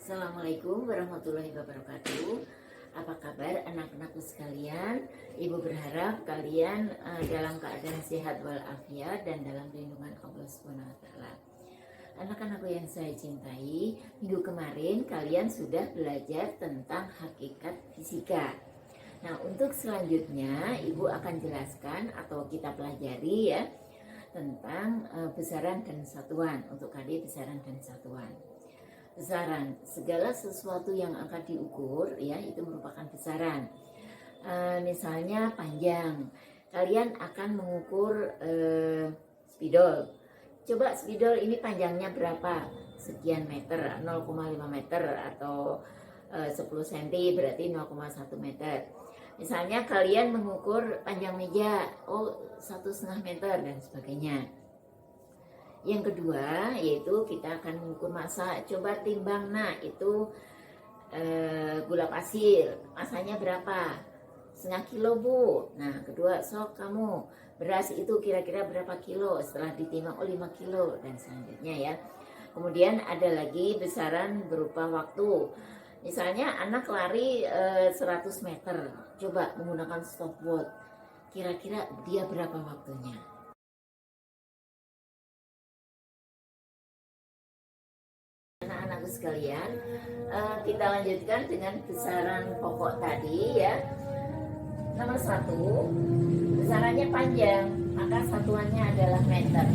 Assalamualaikum warahmatullahi wabarakatuh. Apa kabar anak-anakku sekalian? Ibu berharap kalian dalam keadaan sehat walafiat dan dalam lindungan Allah Subhanahu wa taala. Anak-anakku yang saya cintai, minggu kemarin kalian sudah belajar tentang hakikat fisika. Nah, untuk selanjutnya Ibu akan jelaskan atau kita pelajari ya tentang besaran dan satuan untuk kali besaran dan satuan. Besaran, segala sesuatu yang akan diukur ya itu merupakan besaran. Misalnya panjang, kalian akan mengukur spidol. Coba spidol ini panjangnya berapa? Sekian meter, 0,5 meter atau 10 cm berarti 0,1 meter. Misalnya kalian mengukur panjang meja, 1,5 meter dan sebagainya. Yang kedua yaitu kita akan mengukur massa. Coba timbang, nah itu gula pasir, masanya berapa? 0,5 kilo bu. Nah kedua, sok kamu beras itu kira-kira berapa kilo? Setelah ditimbang 5 kilo dan selanjutnya ya. Kemudian ada lagi besaran berupa waktu. Misalnya anak lari 100 meter, coba menggunakan stopwatch, kira-kira dia berapa waktunya? Anak-anakku sekalian, kita lanjutkan dengan besaran pokok tadi ya. Nomor 1, besarannya panjang, maka satuannya adalah meter.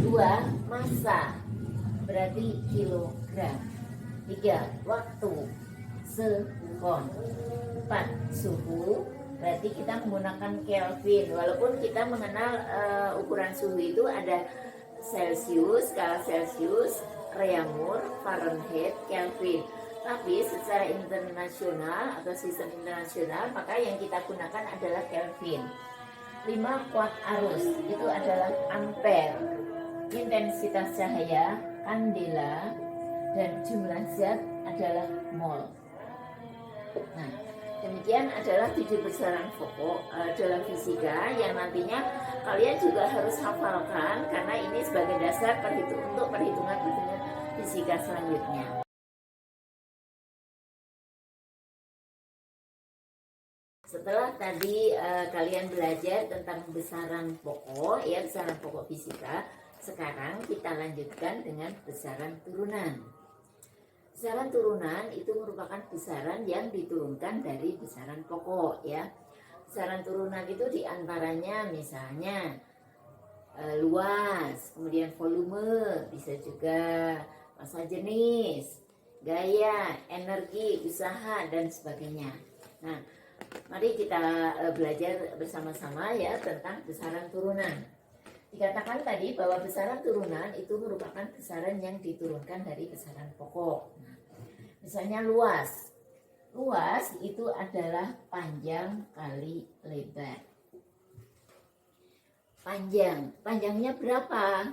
2, massa, berarti kilogram. 3, waktu, sekon. 4, suhu, berarti kita menggunakan Kelvin. Walaupun kita mengenal ukuran suhu itu ada Celsius, skala Celsius, Reaumur, Fahrenheit, Kelvin. Tapi secara internasional atau sistem internasional maka yang kita gunakan adalah Kelvin. 5, kuat arus, itu adalah ampere. Intensitas cahaya, kandela, dan jumlah zat adalah mol. Nah, demikian adalah 7 besaran pokok dalam fisika yang nantinya kalian juga harus hafalkan karena ini sebagai dasar untuk perhitungan fisika selanjutnya. Setelah tadi kalian belajar tentang besaran pokok ya, besaran pokok fisika, sekarang kita lanjutkan dengan besaran turunan. Besaran turunan itu merupakan besaran yang diturunkan dari besaran pokok ya. Besaran turunan itu diantaranya misalnya luas, kemudian volume, bisa juga massa jenis, gaya, energi, usaha, dan sebagainya. Nah, mari kita belajar bersama-sama ya tentang besaran turunan. Dikatakan tadi bahwa besaran turunan itu merupakan besaran yang diturunkan dari besaran pokok. Nah, misalnya luas. Luas itu adalah panjang kali lebar. Panjangnya berapa?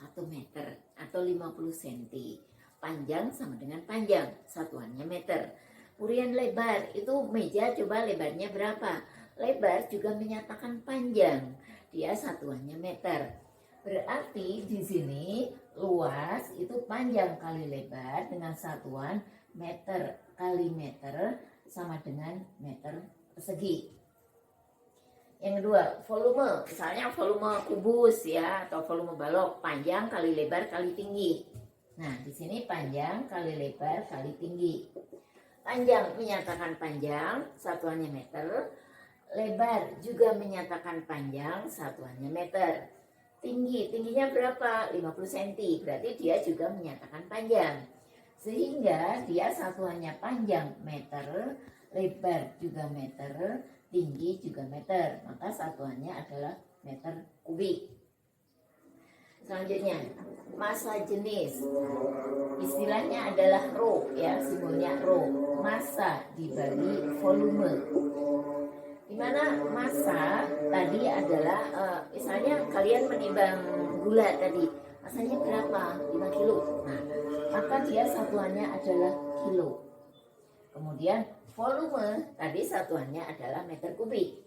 1 meter atau 50 cm. Panjang sama dengan panjang, satuannya meter. Kemudian lebar, itu meja coba lebarnya berapa? Lebar juga menyatakan panjang, dia satuannya meter. Berarti di sini luas itu panjang kali lebar dengan satuan meter kali meter sama dengan meter persegi. Yang kedua, volume. Misalnya volume kubus ya atau volume balok, panjang kali lebar kali tinggi. Nah, di sini panjang kali lebar kali tinggi. Panjang menyatakan panjang, satuannya meter. Lebar juga menyatakan panjang, satuannya meter. Tingginya berapa? 50 cm, berarti dia juga menyatakan panjang. Sehingga dia satuannya panjang meter, lebar juga meter, tinggi juga meter. Maka satuannya adalah meter kubik. Selanjutnya, massa jenis. Istilahnya adalah rho ya, simbolnya rho. Massa dibagi volume. Dimana massa tadi adalah misalnya kalian menimbang gula tadi, massanya berapa? 5 kilo. Nah, maka dia satuannya adalah kilo. Kemudian volume tadi satuannya adalah meter kubik.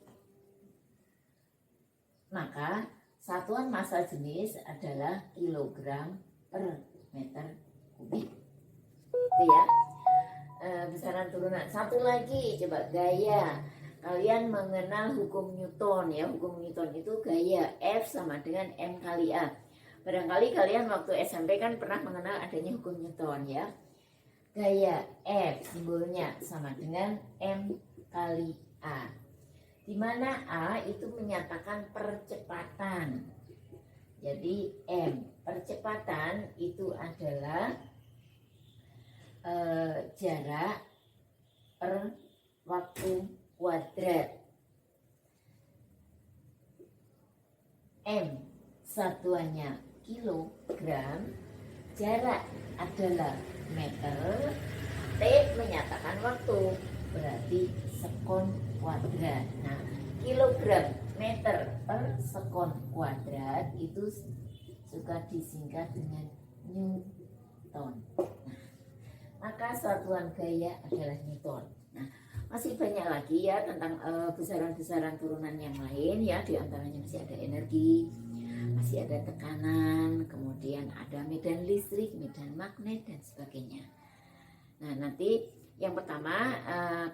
Maka satuan massa jenis adalah kilogram per meter kubik. itu ya. Besaran turunan. Satu lagi coba gaya. Kalian mengenal hukum Newton ya. Hukum Newton itu gaya F sama dengan M kali A. Barangkali kalian waktu SMP kan pernah mengenal adanya hukum Newton ya. Gaya F simbolnya sama dengan M kali A. Di mana A itu menyatakan percepatan. Jadi M percepatan itu adalah jarak per waktu kuadrat. M satuannya kilogram, jarak adalah meter, T menyatakan waktu, berarti sekon kuadrat. Nah, kilogram meter per sekon kuadrat itu suka disingkat dengan Newton. Nah, maka satuan gaya adalah Newton. Nah, masih banyak lagi ya tentang besaran-besaran turunan yang lain ya, diantaranya masih ada energi, masih ada tekanan, kemudian ada medan listrik, medan magnet dan sebagainya. Nah, nanti yang pertama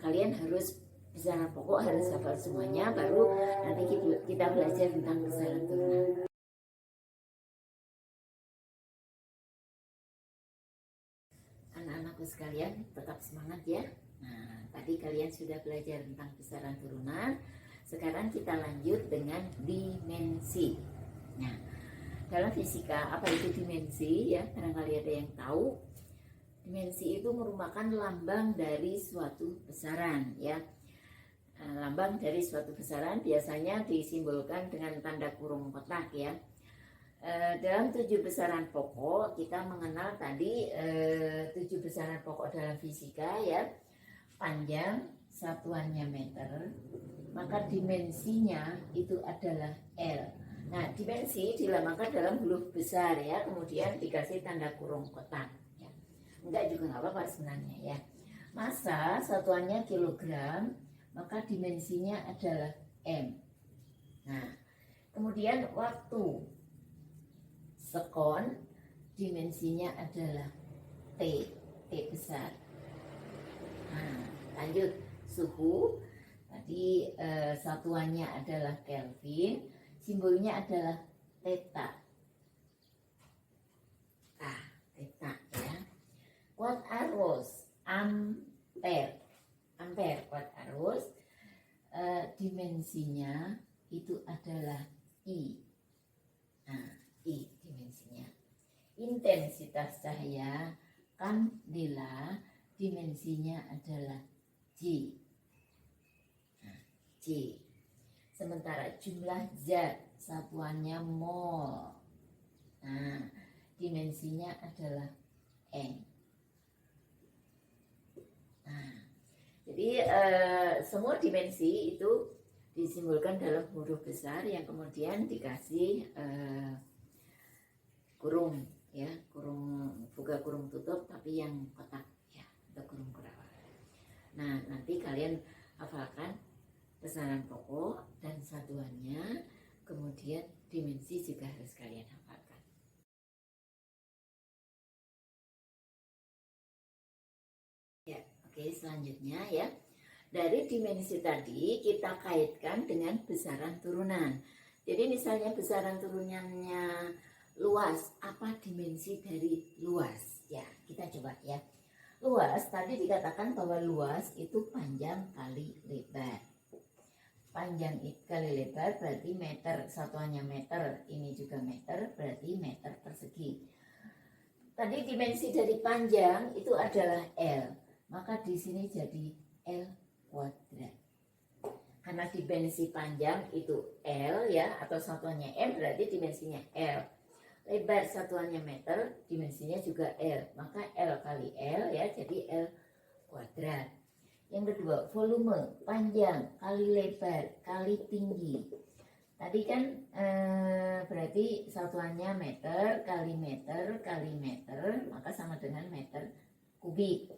kalian harus besaran pokok harus hafal semuanya, baru nanti kita belajar tentang besaran turunan. Anak-anakku sekalian tetap semangat ya. Nah, tadi kalian sudah belajar tentang besaran turunan. Sekarang kita lanjut dengan dimensi. Nah, dalam fisika apa itu dimensi ya? Barangkali ada yang tahu. Dimensi itu merupakan lambang dari suatu besaran ya. Lambang dari suatu besaran biasanya disimbolkan dengan tanda kurung kotak ya. Dalam 7 besaran pokok kita mengenal tadi 7 besaran pokok dalam fisika ya. Panjang satuannya meter, maka dimensinya itu adalah L. Nah, dimensi dilambangkan dalam huruf besar ya, kemudian dikasih tanda kurung kotak ya. Enggak juga nggak apa-apa sebenarnya ya. Massa satuannya kilogram, maka dimensinya adalah M. Nah, kemudian waktu sekon, dimensinya adalah T besar. Nah, lanjut suhu, tadi satuannya adalah Kelvin, simbolnya adalah theta. Theta ya. Watt arus, ampere, watt arus, dimensinya itu adalah I. Nah, I dimensinya. Intensitas cahaya kandela, dimensinya adalah J. Nah, J. Sementara jumlah zat satuannya mol. Nah, dimensinya adalah N. Nah, jadi semua dimensi itu disimbolkan dalam huruf besar yang kemudian dikasih kurung ya, buka kurung tutup tapi yang kotak ya, atau kurung kurawal. Nah, nanti kalian hafalkan besaran pokok dan satuannya, kemudian dimensi juga harus kalian hafalkan. Ya, oke, selanjutnya ya. Dari dimensi tadi kita kaitkan dengan besaran turunan. Jadi misalnya besaran turunannya luas, apa dimensi dari luas? Ya, kita coba ya. Luas tadi dikatakan bahwa luas itu panjang kali lebar. Panjang kali lebar berarti meter, satuannya meter, ini juga meter, berarti meter persegi. Tadi dimensi dari panjang itu adalah L, maka di sini jadi L kuadrat. Karena dimensi panjang itu L ya, atau satuannya M, berarti dimensinya L. Lebar satuannya meter, dimensinya juga L, maka L kali L ya, jadi L kuadrat. Yang kedua, volume, panjang kali lebar kali tinggi. Tadi kan berarti satuannya meter kali meter kali meter, maka sama dengan meter kubik.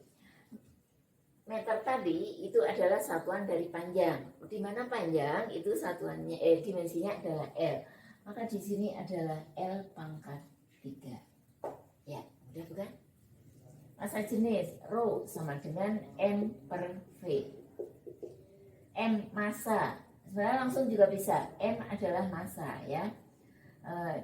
Meter tadi itu adalah satuan dari panjang. Di mana panjang itu satuannya dimensinya adalah L. Maka di sini adalah L pangkat 3. Ya, mudah bukan? Massa jenis rho sama dengan M per V. M massa, sebenarnya langsung juga bisa. M adalah massa ya.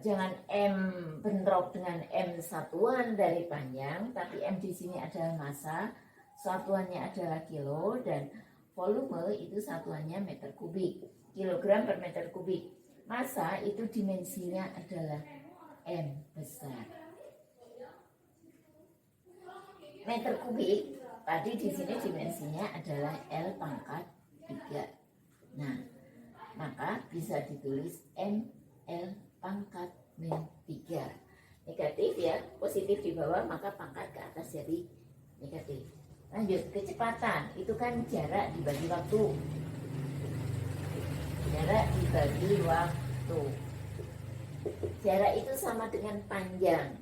Jangan M bentrok dengan M satuan dari panjang, tapi M di sini adalah massa, satuannya adalah kilo, dan volume itu satuannya meter kubik, kilogram per meter kubik. Massa itu dimensinya adalah M besar. Meter kubik tadi di sini dimensinya adalah L pangkat 3. Nah, maka bisa ditulis ML pangkat min 3. Negatif ya, positif di bawah, maka pangkat ke atas jadi negatif. Lanjut, kecepatan itu kan jarak dibagi waktu. Jarak dibagi waktu. Jarak itu sama dengan panjang,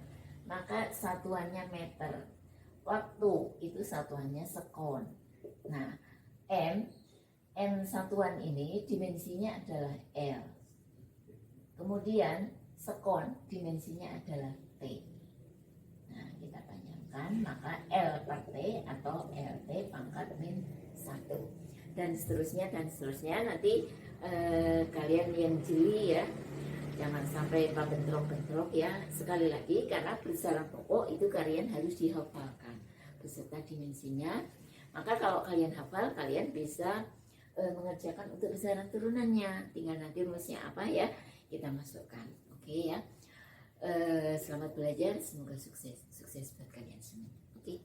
maka satuannya meter. Waktu itu satuannya sekon. Nah, M satuan ini dimensinya adalah L. Kemudian sekon dimensinya adalah T. Nah, kita panjangkan, maka L per T atau LT pangkat min 1. Dan seterusnya, nanti kalian yang jeli ya, jangan sampai bentrok-bentrok ya. Sekali lagi, karena besaran pokok itu kalian harus dihafalkan beserta dimensinya. Maka kalau kalian hafal, kalian bisa mengerjakan untuk besaran turunannya. Tinggal nanti rumusnya apa ya, kita masukkan. Oke ya. Selamat belajar, semoga sukses buat kalian semua. Oke.